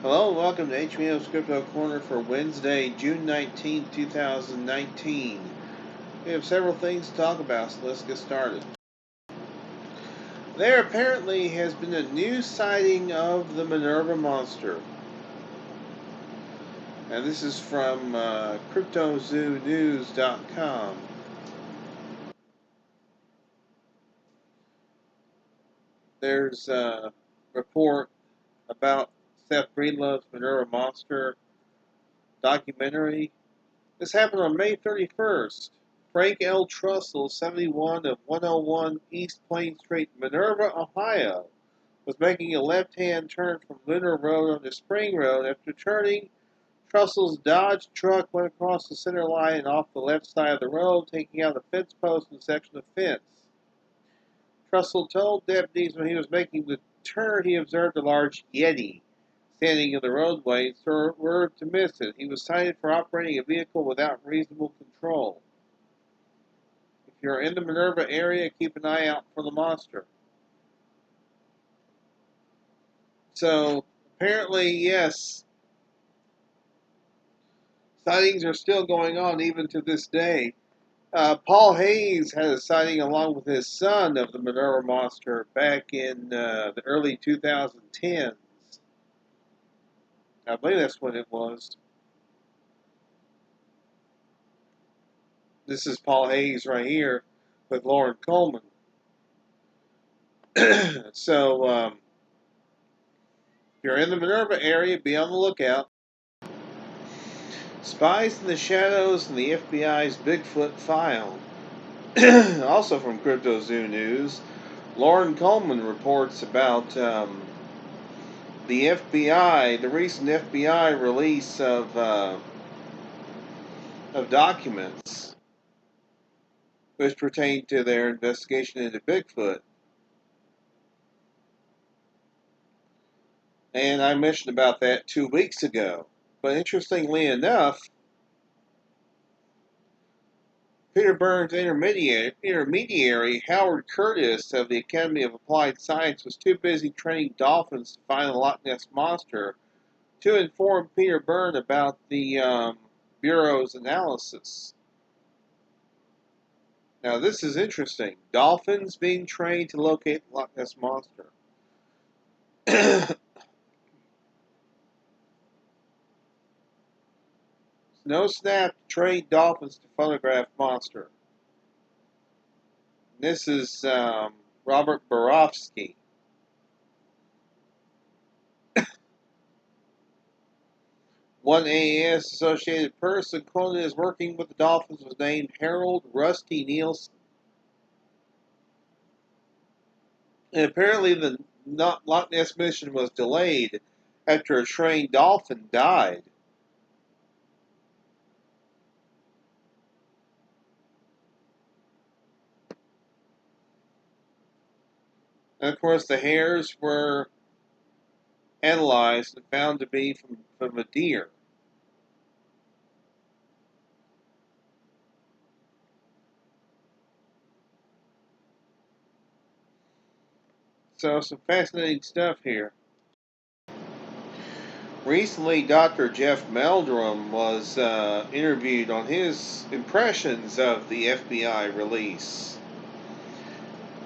Hello and welcome to HBM's Crypto-Corner for Wednesday, June 19th, 2019. We have several things to talk about, so let's get started. There apparently has been a new sighting of the Minerva monster. And this is from CryptozooNews.com. There's a report about Seth Breedlove's Minerva monster documentary. This happened on May 31st. Frank L. Trussell, 71 of 101 East Plain Street, Minerva, Ohio, was making a left-hand turn from Lunar Road onto Spring Road. After turning, Trussell's Dodge truck went across the center line and off the left side of the road, taking out a fence post and section of fence. Trussell told deputies when he was making the turn he observed a large Yeti standing in the roadway and swerved to miss it. He was cited for operating a vehicle without reasonable control. If you're in the Minerva area, keep an eye out for the monster. So, apparently, yes, sightings are still going on even to this day. Paul Hayes had a sighting along with his son of the Minerva monster back in the early 2010s. I believe that's when it was. This is Paul Hayes right here with Lauren Coleman. So, if you're in the Minerva area, be on the lookout. Spies in the Shadows and the FBI's Bigfoot File. Also from CryptoZoo News, Lauren Coleman reports about the FBI, the recent FBI release of documents which pertain to their investigation into Bigfoot. And I mentioned about that 2 weeks ago. But interestingly enough, Peter Burns' intermediary Howard Curtis of the Academy of Applied Science was too busy training dolphins to find the Loch Ness Monster to inform Peter Burns about the Bureau's analysis. Now this is interesting. Dolphins being trained to locate the Loch Ness Monster. No snap to train dolphins to photograph monster. This is Robert Borofsky. One AAS associated person quoted as working with the Dolphins was named Harold Rusty Nielsen. And apparently the Loch Ness mission was delayed after a trained dolphin died. And of course the hairs were analyzed and found to be from a deer. So some fascinating stuff here. Recently, Dr. Jeff Meldrum was interviewed on his impressions of the FBI release.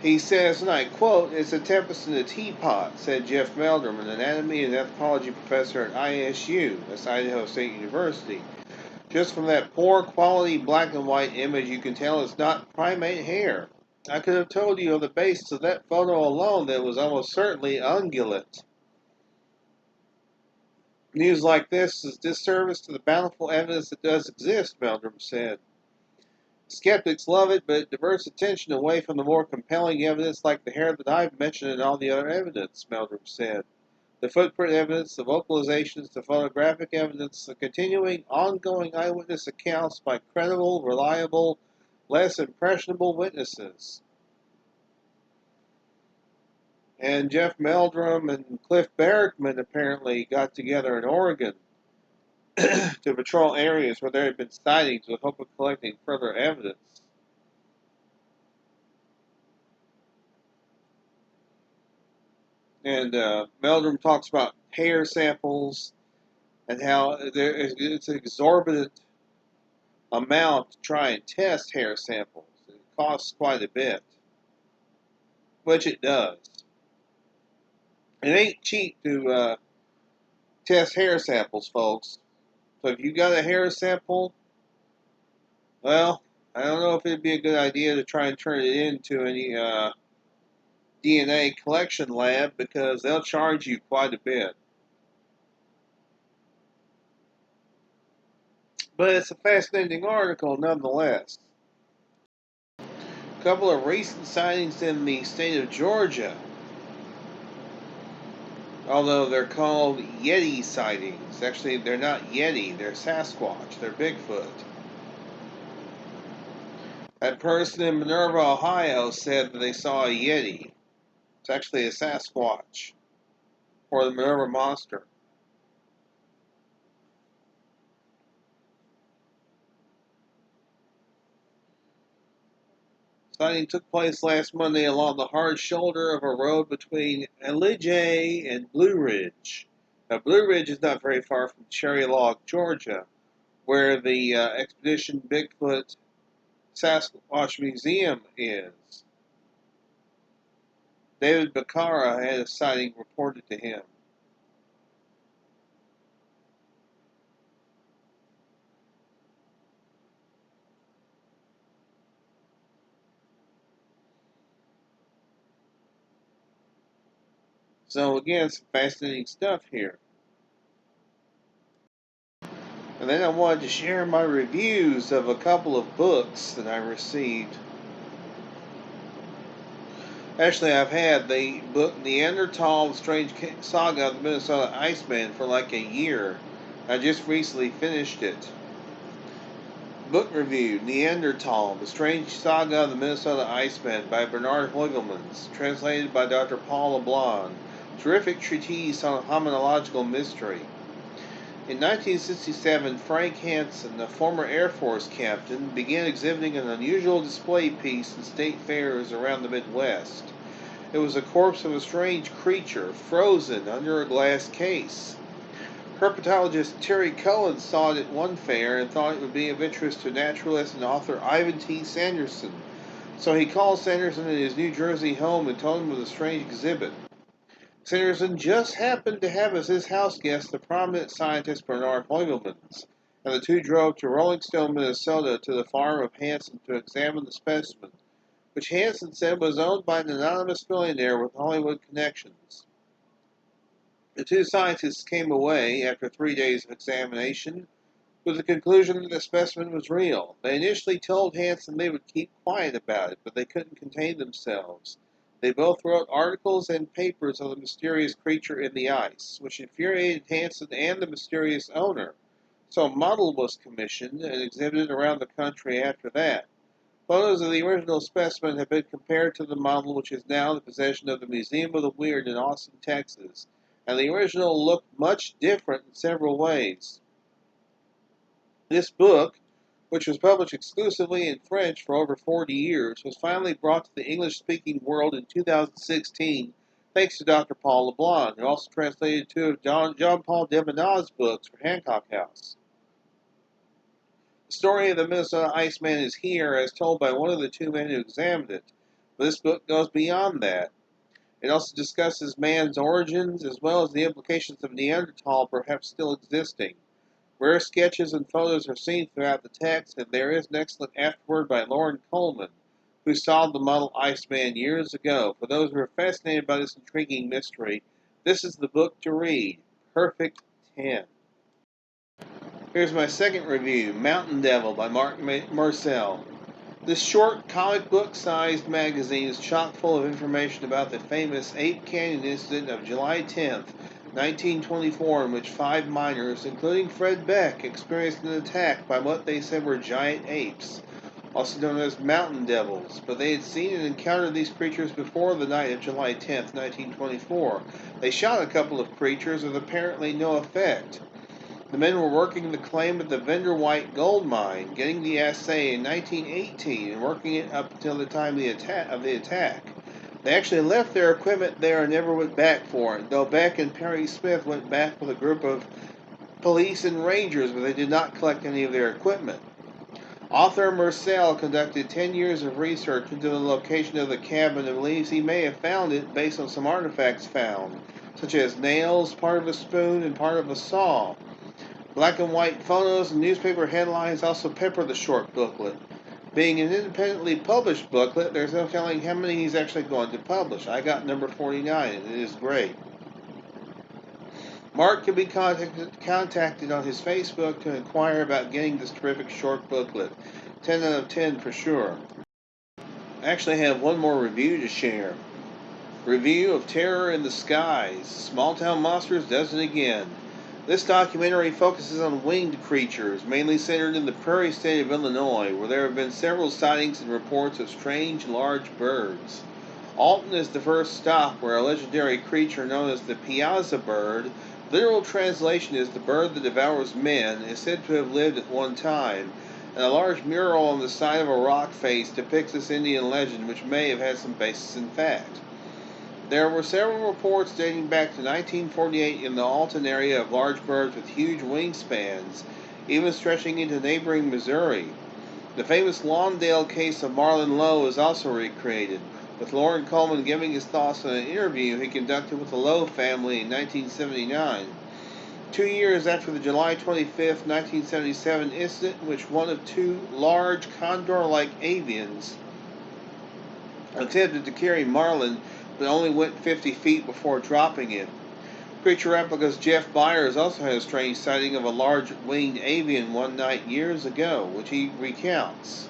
He says, and I quote, "It's a tempest in a teapot," said Jeff Meldrum, an anatomy and anthropology professor at ISU, that's Idaho State University. "Just from that poor quality black and white image, you can tell it's not primate hair. I could have told you on the basis of that photo alone that it was almost certainly ungulate. News like this is disservice to the bountiful evidence that does exist," Meldrum said. "Skeptics love it, but it diverts attention away from the more compelling evidence like the hair that I've mentioned and all the other evidence," Meldrum said. "The footprint evidence, the vocalizations, the photographic evidence, the continuing, ongoing eyewitness accounts by credible, reliable, less impressionable witnesses." And Jeff Meldrum and Cliff Barrickman apparently got together in Oregon to patrol areas where there had been sightings with hope of collecting further evidence. And Meldrum talks about hair samples, and how it's an exorbitant amount to try and test hair samples. It costs quite a bit, which it does. It ain't cheap to test hair samples, folks. So if you got a hair sample, well, I don't know if it'd be a good idea to try and turn it into any DNA collection lab because they'll charge you quite a bit. But it's a fascinating article nonetheless. A couple of recent sightings in the state of Georgia, although they're called Yeti sightings. Actually, they're not Yeti, they're Sasquatch, they're Bigfoot. That person in Minerva, Ohio said that they saw a Yeti. It's actually a Sasquatch, or the Minerva monster. Sighting took place last Monday along the hard shoulder of a road between Ellijay and Blue Ridge. Now, Blue Ridge is not very far from Cherry Log, Georgia, where the Expedition Bigfoot Sasquatch Museum is. David Becerra had a sighting reported to him. So again, some fascinating stuff here. And then I wanted to share my reviews of a couple of books that I received. Actually, I've had the book Neanderthal, The Strange Saga of the Minnesota Iceman for like a year. I just recently finished it. Book review, Neanderthal, The Strange Saga of the Minnesota Iceman by Bernard Hoigelmans, translated by Dr. Paul LeBlanc. Terrific treatise on hominological mystery. In 1967, Frank Hansen, a former Air Force captain, began exhibiting an unusual display piece in state fairs around the Midwest. It was the corpse of a strange creature, frozen under a glass case. Herpetologist Terry Cohen saw it at one fair and thought it would be of interest to naturalist and author Ivan T. Sanderson. So he called Sanderson at his New Jersey home and told him of the strange exhibit. Sanderson just happened to have as his house guest the prominent scientist Bernard Hoigelmans, and the two drove to Rolling Stone, Minnesota, to the farm of Hansen to examine the specimen, which Hansen said was owned by an anonymous millionaire with Hollywood connections. The two scientists came away, after 3 days of examination, with the conclusion that the specimen was real. They initially told Hansen they would keep quiet about it, but they couldn't contain themselves. They both wrote articles and papers on the mysterious creature in the ice, which infuriated Hansen and the mysterious owner. So a model was commissioned and exhibited around the country after that. Photos of the original specimen have been compared to the model, which is now in the possession of the Museum of the Weird in Austin, Texas, and the original looked much different in several ways. This book, which was published exclusively in French for over 40 years, was finally brought to the English-speaking world in 2016 thanks to Dr. Paul LeBlanc, who also translated two of John Paul Demonat's books for Hancock House. The story of the Minnesota Iceman is here as told by one of the two men who examined it, but this book goes beyond that. It also discusses man's origins as well as the implications of Neanderthal perhaps still existing. Rare sketches and photos are seen throughout the text, and there is an excellent afterword by Lauren Coleman, who solved the model Iceman years ago. For those who are fascinated by this intriguing mystery, this is the book to read. Perfect 10. Here's my second review, Mountain Devil by Mark Marcel. This short, comic book-sized magazine is chock full of information about the famous Ape Canyon incident of July 10th, 1924, in which 5 miners, including Fred Beck, experienced an attack by what they said were giant apes, also known as mountain devils, but they had seen and encountered these creatures before the night of July 10th, 1924. They shot a couple of creatures with apparently no effect. The men were working the claim at the Vendor White gold mine, getting the assay in 1918 and working it up until the time of the attack. They actually left their equipment there and never went back for it, though Beck and Perry Smith went back with a group of police and rangers, but they did not collect any of their equipment. Author Marcel conducted 10 years of research into the location of the cabin and believes he may have found it based on some artifacts found, such as nails, part of a spoon, and part of a saw. Black and white photos and newspaper headlines also pepper the short booklet. Being an independently published booklet, there's no telling how many he's actually going to publish. I got number 49, and it is great. Mark can be contacted on his Facebook to inquire about getting this terrific short booklet. 10 out of 10 for sure. I actually have one more review to share. Review of Terror in the Skies. Small Town Monsters does it again. This documentary focuses on winged creatures, mainly centered in the prairie state of Illinois, where there have been several sightings and reports of strange large birds. Alton is the first stop, where a legendary creature known as the Piazza bird, literal translation is the bird that devours men, is said to have lived at one time, and a large mural on the side of a rock face depicts this Indian legend, which may have had some basis in fact. There were several reports dating back to 1948 in the Alton area of large birds with huge wingspans, even stretching into neighboring Missouri. The famous Lawndale case of Marlon Lowe is also recreated, with Loren Coleman giving his thoughts on an interview he conducted with the Lowe family in 1979. 2 years after the July 25, 1977 incident in which one of two large condor-like avians attempted to carry Marlin but only went 50 feet before dropping it. Creature Replicas Jeff Byers also had a strange sighting of a large winged avian one night years ago, which he recounts.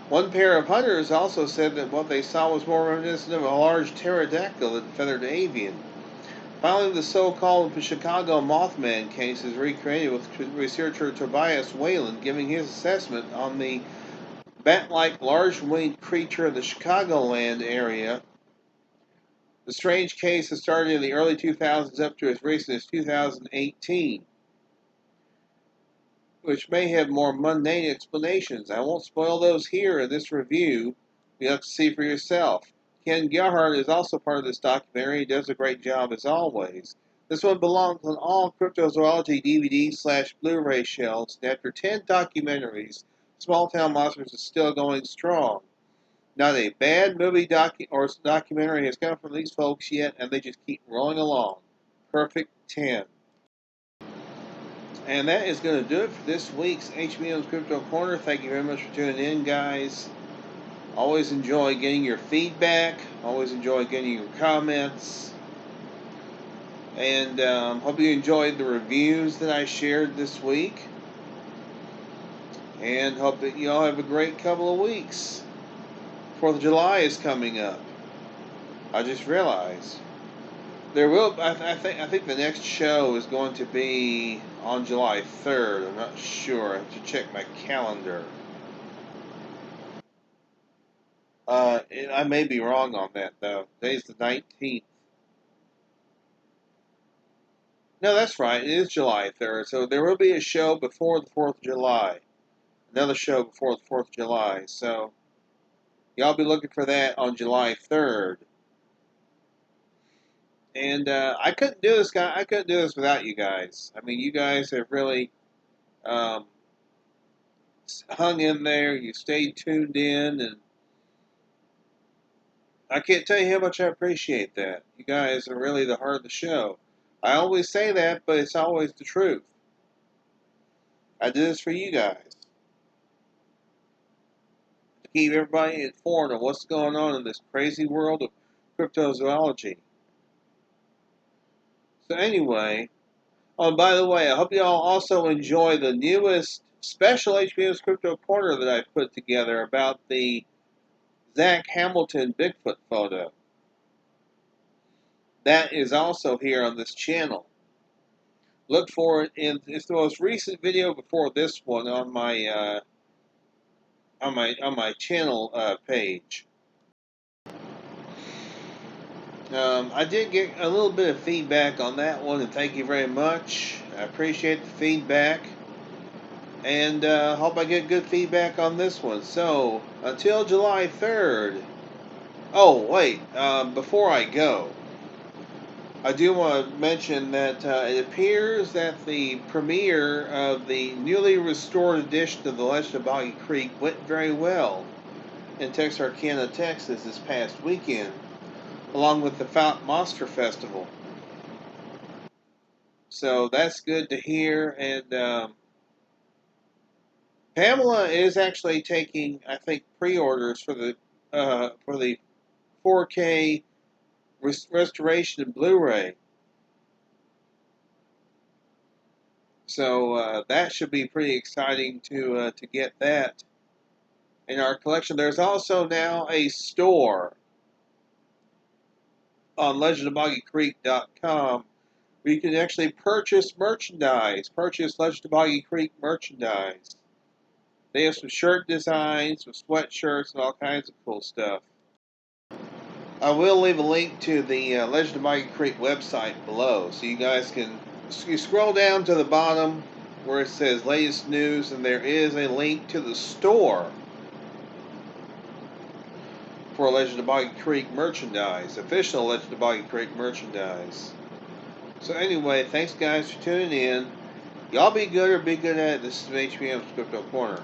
One pair of hunters also said that what they saw was more reminiscent of a large pterodactyl than feathered avian. Finally, the so-called Chicago Mothman case is recreated with researcher Tobias Whalen giving his assessment on the bat-like large-winged creature of the Chicagoland area. The strange case has started in the early 2000s up to as recent as 2018, which may have more mundane explanations. I won't spoil those here in this review. You'll have to see for yourself. Ken Gerhardt is also part of this documentary. He does a great job as always. This one belongs on all Cryptozoology DVD/Blu-ray shelves, and after 10 documentaries, Small Town Monsters is still going strong. Not a bad movie or documentary has come from these folks yet, and they just keep rolling along. Perfect 10. And that is going to do it for this week's HBM's Crypto Corner. Thank you very much for tuning in, guys. Always enjoy getting your feedback. Always enjoy getting your comments. And hope you enjoyed the reviews that I shared this week. And hope that you all have a great couple of weeks. 4th of July is coming up. I just realized there will. I think the next show is going to be on July 3rd. I'm not sure. I have to check my calendar. I may be wrong on that though. Today's the 19th. No, that's right. It is July 3rd. So there will be a show before the 4th of July. Another show before the 4th of July. So y'all be looking for that on July 3rd. And I couldn't do this, guy. I couldn't do this without you guys. I mean, you guys have really hung in there. You stayed tuned in, and I can't tell you how much I appreciate that. You guys are really the heart of the show. I always say that, but it's always the truth. I do this for you guys to keep everybody informed of what's going on in this crazy world of cryptozoology. So anyway, oh, and by the way, I hope you all also enjoy the newest special HBM's Crypto Corner that I've put together about the Zach Hamilton Bigfoot photo. That is also here on this channel. Look for it in it's the most recent video before this one on my channel page. I did get a little bit of feedback on that one, and thank you very much. I appreciate the feedback, and hope I get good feedback on this one. So, until July 3rd, Oh, wait, before I go, I do want to mention that it appears that the premiere of the newly restored edition of The Legend of Boggy Creek went very well in Texarkana, Texas this past weekend, along with the Fountain Monster Festival. So that's good to hear. And Pamela is actually taking, I think, pre-orders for the 4K restoration and Blu-ray. So that should be pretty exciting to get that in our collection. There's also now a store on legendofboggycreek.com where you can actually purchase merchandise, purchase Legend of Boggy Creek merchandise. They have some shirt designs, some sweatshirts, and all kinds of cool stuff. I will leave a link to the Legend of Boggy Creek website below, so you guys can you scroll down to the bottom where it says latest news, and there is a link to the store for Legend of Boggy Creek merchandise, official Legend of Boggy Creek merchandise. So anyway, thanks guys for tuning in. Y'all be good or be good at it. This is May-HBM's Crypto Corner.